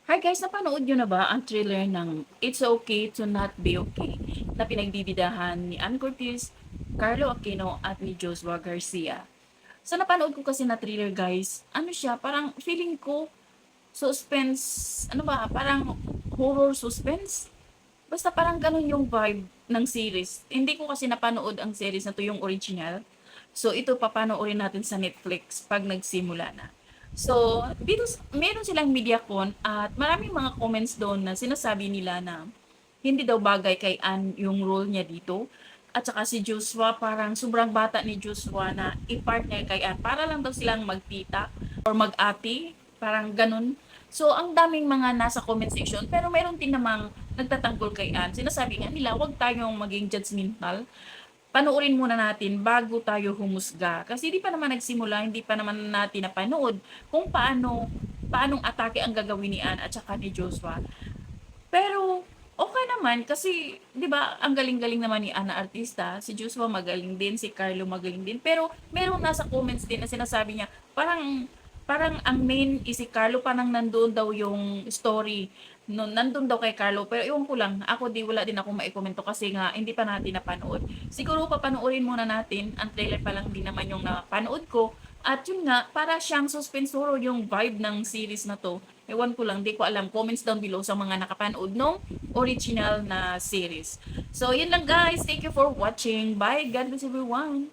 Hi guys, napanood niyo na ba ang thriller ng It's Okay to Not Be Okay na pinagbibidahan ni Ann Curtis, Carlo Aquino at ni Joshua Garcia? Sa napanood ko kasi na thriller guys, ano siya, parang feeling ko suspense, ano ba, parang horror suspense? Basta parang ganun yung vibe ng series. Hindi ko kasi napanood ang series na to yung original. So ito papanoorin natin sa Netflix pag nagsimula na. So, dito meron silang MediaCon at maraming mga comments doon na sinasabi nila na hindi daw bagay kay Ann yung role niya dito. At saka si Joshua, parang sobrang bata ni Joshua na i-partner kay Ann. Para lang daw silang magtita or mag-ate, parang ganun. So, ang daming mga nasa comment section, pero meron din namang nagtatanggol kay Ann. Sinasabi nga nila, huwag tayong maging judgmental. Panoorin muna natin bago tayo humusga. Kasi di pa naman nagsimula, hindi pa naman natin napanood kung paanong atake ang gagawin ni Ann at saka ni Joshua. Pero okay naman kasi 'di ba ang galing-galing naman ni Ana artista, si Joshua magaling din, si Carlo magaling din. Pero merong nasa comments din na sinasabi niya parang parang ang main is si Carlo, parang nandoon daw yung story no, nandun daw kay Carlo, pero ewan ko lang, ako di wala din ako maikomento kasi nga hindi pa natin napanood. Siguro papanoorin muna natin, ang trailer pa lang din naman yung napanood ko. At yun nga, para siyang suspense horror yung vibe ng series na to. Ewan ko lang, di ko alam. Comments down below sa mga nakapanood nung original na series. So, yun lang guys. Thank you for watching. Bye. God bless everyone.